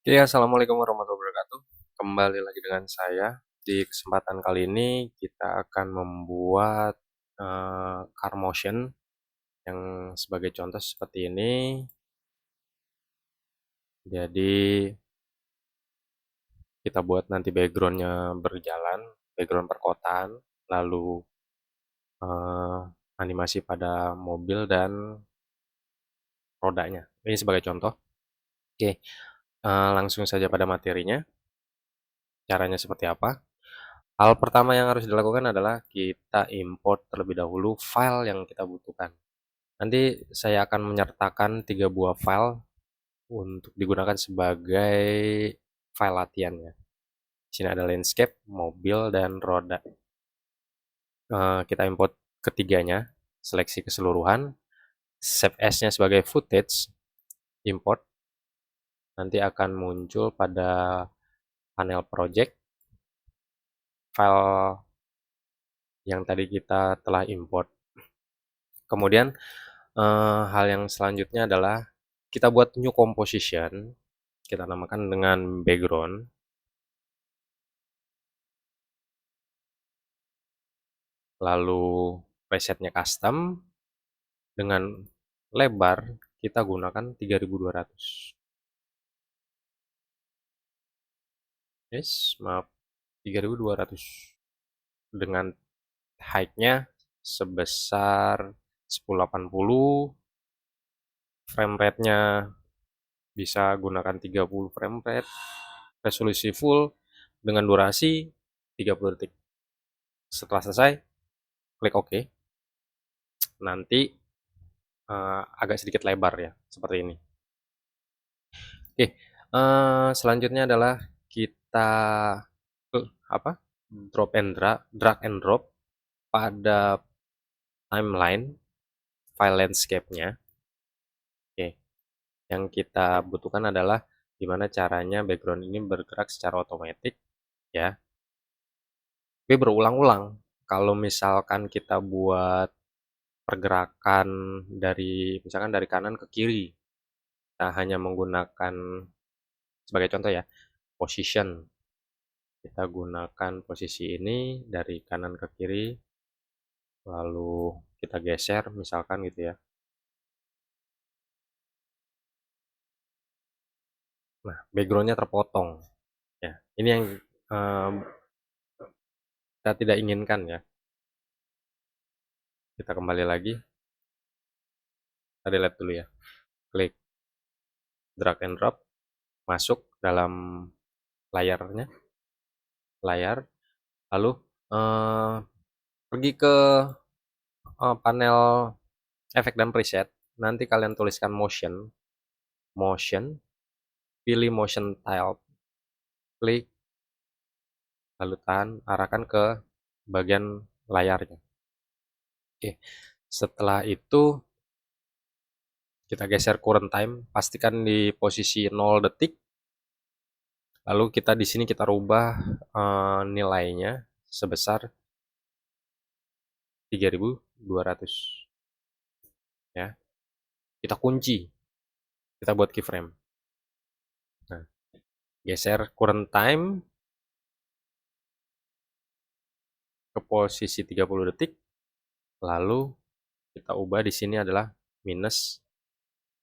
Oke, assalamualaikum warahmatullahi wabarakatuh. Kembali lagi dengan saya. Di kesempatan kali ini kita akan membuat car motion yang sebagai contoh seperti ini. Jadi kita buat nanti backgroundnya berjalan, background perkotaan, lalu eh, animasi pada mobil dan rodanya. Ini sebagai contoh. Oke, langsung saja pada materinya. Caranya seperti apa? Hal pertama yang harus dilakukan adalah kita import terlebih dahulu file yang kita butuhkan. Nanti saya akan menyertakan 3 buah file untuk digunakan sebagai file latihannya. Di sini ada landscape, mobil, dan roda. Kita import ketiganya, seleksi keseluruhan, save as-nya sebagai footage, import. Nanti akan muncul pada panel project file yang tadi kita telah import. Kemudian hal yang selanjutnya adalah kita buat new composition, kita namakan dengan background, lalu presetnya custom, dengan lebar kita gunakan 3200. Yes, maaf, 3200 dengan height-nya sebesar 1080, frame rate-nya bisa gunakan 30 frame rate, resolusi full dengan durasi 30 detik. Setelah selesai, klik OK. Nanti agak sedikit lebar ya, seperti ini. Oke, selanjutnya adalah kita apa? Drag and drop pada timeline file landscape-nya. Oke, yang kita butuhkan adalah gimana caranya background ini bergerak secara otomatis ya. Tapi berulang-ulang. Kalau misalkan kita buat pergerakan dari misalkan dari kanan ke kiri, kita hanya menggunakan sebagai contoh ya, position. Kita gunakan posisi ini dari kanan ke kiri, lalu kita geser misalkan gitu ya. Nah, backgroundnya terpotong. Ya, ini yang eh, kita tidak inginkan ya. Kita kembali lagi, kita delete dulu ya. Klik drag and drop, masuk dalam layarnya, layar, lalu eh, pergi ke panel efek dan preset. Nanti kalian tuliskan motion, motion, pilih motion tile, klik, lalu tahan, arahkan ke bagian layarnya. Oke, setelah itu kita geser current time, pastikan di posisi 0 detik. Lalu kita di sini kita rubah nilainya sebesar 3200 ya. Kita kunci, kita buat keyframe. Nah, geser current time ke posisi 30 detik, lalu kita ubah di sini adalah minus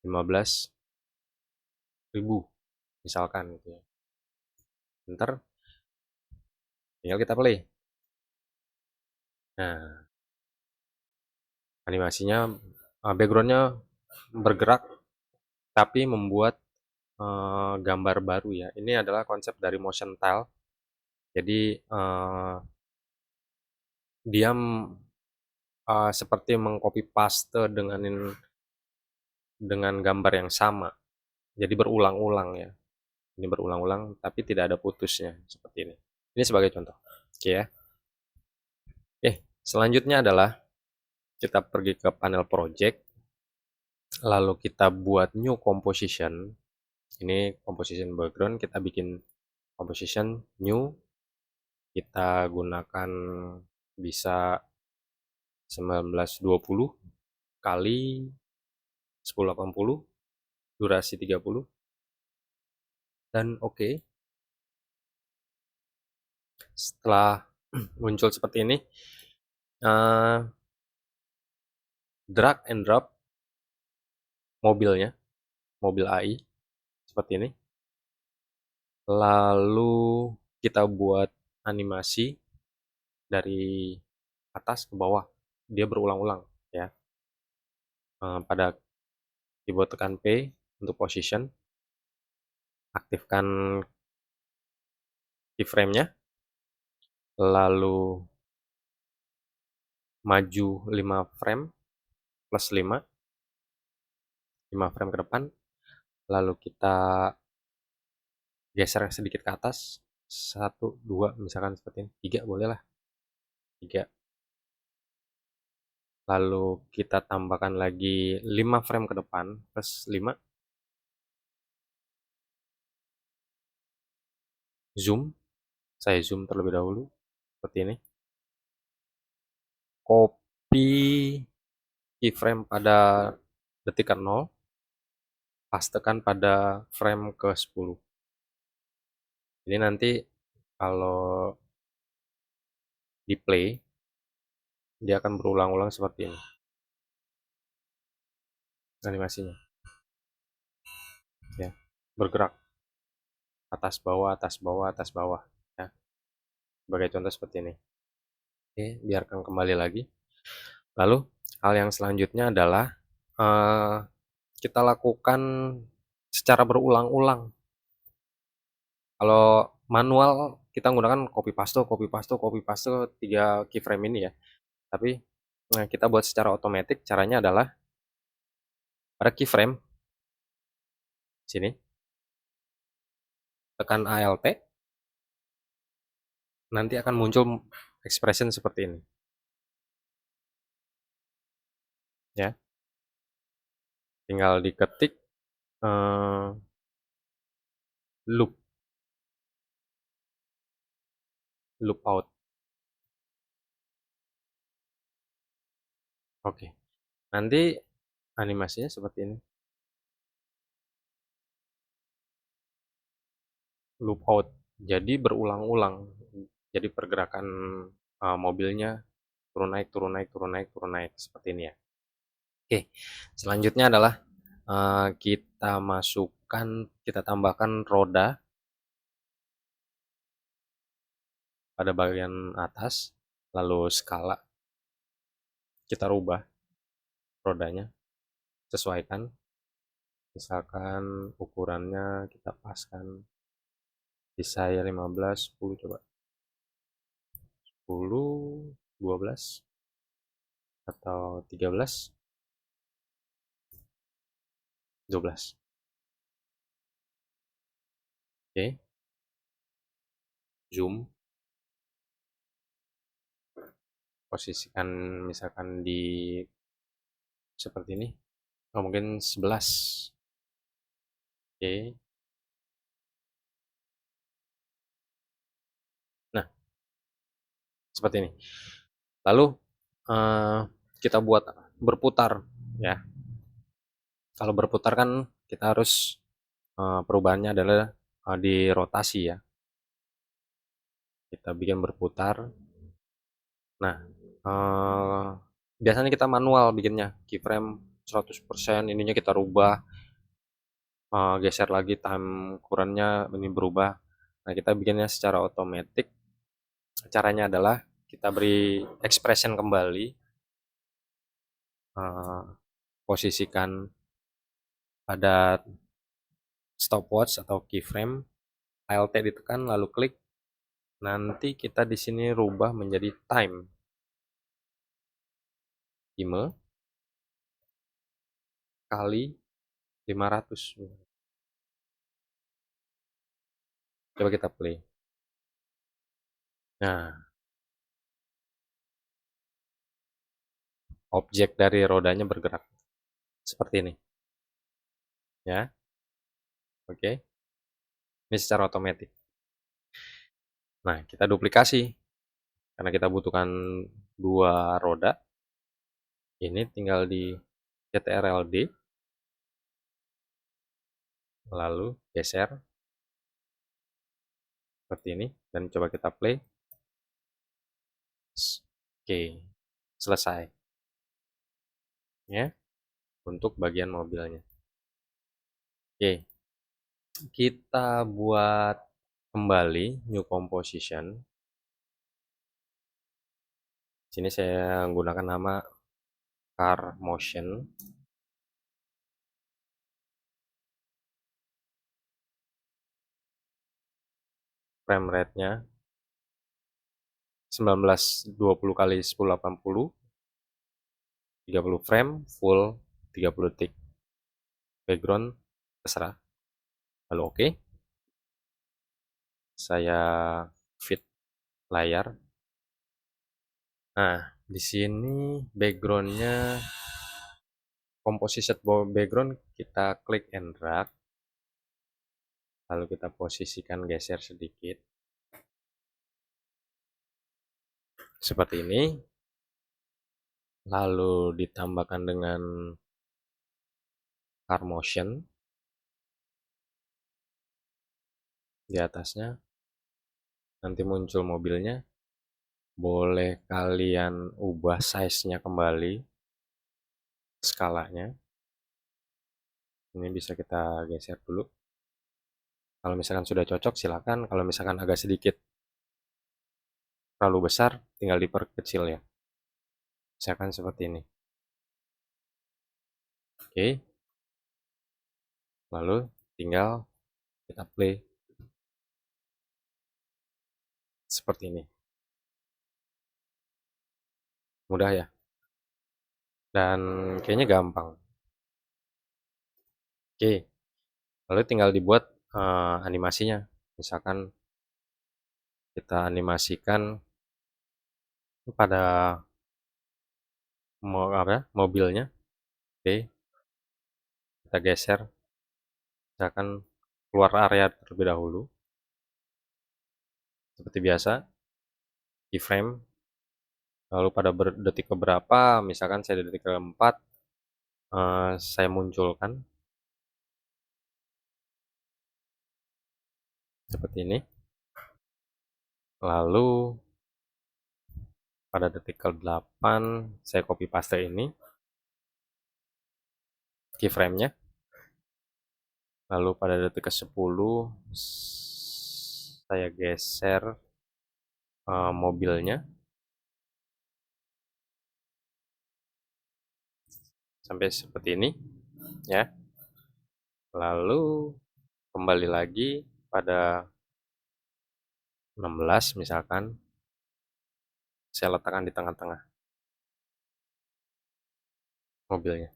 15.000 misalkan gitu ya. Ntar tinggal kita play. Nah, animasinya backgroundnya bergerak tapi membuat gambar baru ya. Ini adalah konsep dari motion tile. Jadi dia seperti mengcopy paste dengan gambar yang sama. Jadi berulang-ulang ya. Ini berulang-ulang tapi tidak ada putusnya seperti ini. Ini sebagai contoh. Oke ya. Oke, selanjutnya adalah kita pergi ke panel project, lalu kita buat new composition. Ini composition background, kita bikin composition new, kita gunakan bisa 1920 kali 1080, durasi 30. dan oke. Setelah muncul seperti ini, eh, drag and drop mobilnya, mobil AI seperti ini. Lalu kita buat animasi dari atas ke bawah, dia berulang-ulang ya. Pada keyboard tekan P untuk position, aktifkan keyframe-nya, lalu maju 5 frame plus 5 frame ke depan, lalu kita geser sedikit ke atas, 1, 2, misalkan seperti ini, 3 boleh lah, 3. Lalu kita tambahkan lagi 5 frame ke depan plus 5, zoom, saya zoom terlebih dahulu seperti ini, copy keyframe pada detik ke 0, pastekan pada frame ke 10. Jadi nanti kalau di play, dia akan berulang-ulang seperti ini animasinya ya, bergerak atas bawah atas bawah atas bawah ya, sebagai contoh seperti ini. Oke, biarkan kembali lagi. Lalu hal yang selanjutnya adalah kita lakukan secara berulang-ulang. Kalau manual kita menggunakan copy paste copy paste copy paste 3 keyframe ini ya, tapi kita buat secara otomatis. Caranya adalah pada keyframe sini, tekan Alt, nanti akan muncul expression seperti ini ya, tinggal diketik loop out. Oke, nanti animasinya seperti ini, loop out, jadi berulang-ulang, jadi pergerakan mobilnya turun naik turun naik turun naik turun naik seperti ini ya. Oke, selanjutnya adalah kita tambahkan roda pada bagian atas, lalu skala kita rubah rodanya, sesuaikan, misalkan ukurannya kita paskan di saya 15, 10, coba 10, 12 atau 13, 12. Oke, zoom, posisikan misalkan di seperti ini, mungkin 11. Oke, nah seperti ini. Lalu kita buat berputar ya. Kalau berputar kan kita harus perubahannya adalah di rotasi ya. Kita bikin berputar. Nah, biasanya kita manual bikinnya, keyframe 100%, ininya kita rubah, geser lagi time ukurannya ini berubah. Nah, kita bikinnya secara otomatis. Caranya adalah kita beri expression kembali, posisikan pada stopwatch atau keyframe, Alt ditekan lalu klik. Nanti kita di sini rubah menjadi time kali 500. Coba kita play. Nah, objek dari rodanya bergerak seperti ini ya. Oke, ini secara otomatis. Nah, kita duplikasi karena kita butuhkan 2 roda. Ini tinggal di CTRL D, lalu geser seperti ini, dan coba kita play. Oke, selesai ya untuk bagian mobilnya. Oke, kita buat kembali new composition. Sini saya menggunakan nama car motion. Frame rate-nya 1920 kali 1080, 30 frame, full 30 detik. Background terserah. Lalu oke. Saya fit layar. Nah, di sini backgroundnya, composition background kita klik and drag. Lalu kita posisikan, geser sedikit. Seperti ini. Lalu ditambahkan dengan car motion di atasnya. Nanti muncul mobilnya. Boleh kalian ubah size-nya kembali, skalanya. Ini bisa kita geser dulu. Kalau misalkan sudah cocok silakan. Kalau misalkan agak sedikit terlalu besar, tinggal diperkecil ya. Misalkan seperti ini. Oke. Lalu tinggal kita play. Seperti ini. Mudah ya. Dan kayaknya gampang. Oke. Lalu tinggal dibuat animasinya. Misalkan kita animasikan pada mobilnya. Oke. Kita geser. Misalkan keluar area terlebih dahulu. Seperti biasa. Keyframe. Lalu pada detik keberapa, misalkan saya detik keempat, saya munculkan. Seperti ini. Lalu pada detik ke-8 saya copy paste ini keyframe-nya. Lalu pada detik ke-10 saya geser mobilnya sampai seperti ini ya. Lalu kembali lagi pada 16 misalkan, saya letakkan di tengah-tengah mobilnya.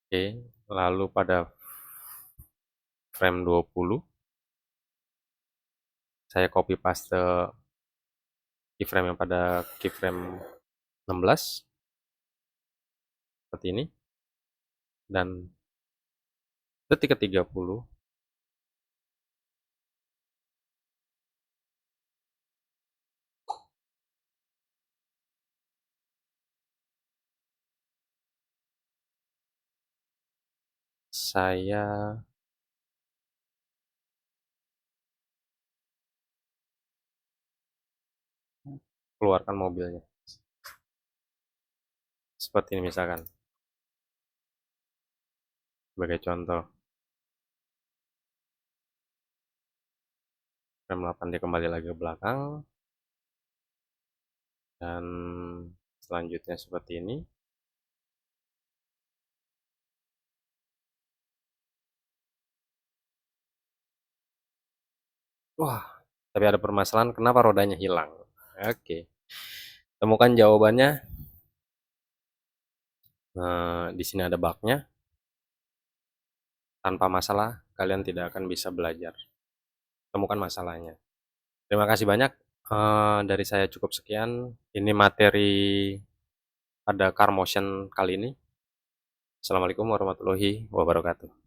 Oke, lalu pada frame 20 saya copy paste keyframe yang pada keyframe 16 seperti ini, dan detik ke-30 saya keluarkan mobilnya. Seperti ini misalkan. Sebagai contoh. Frame 8 dia kembali lagi ke belakang. Dan selanjutnya seperti ini. Wah, tapi ada permasalahan kenapa rodanya hilang. Oke. Temukan jawabannya. Di sini ada bugnya. Tanpa masalah, kalian tidak akan bisa belajar. Temukan masalahnya. Terima kasih banyak. Dari saya cukup sekian. Ini materi pada car motion kali ini. Assalamualaikum warahmatullahi wabarakatuh.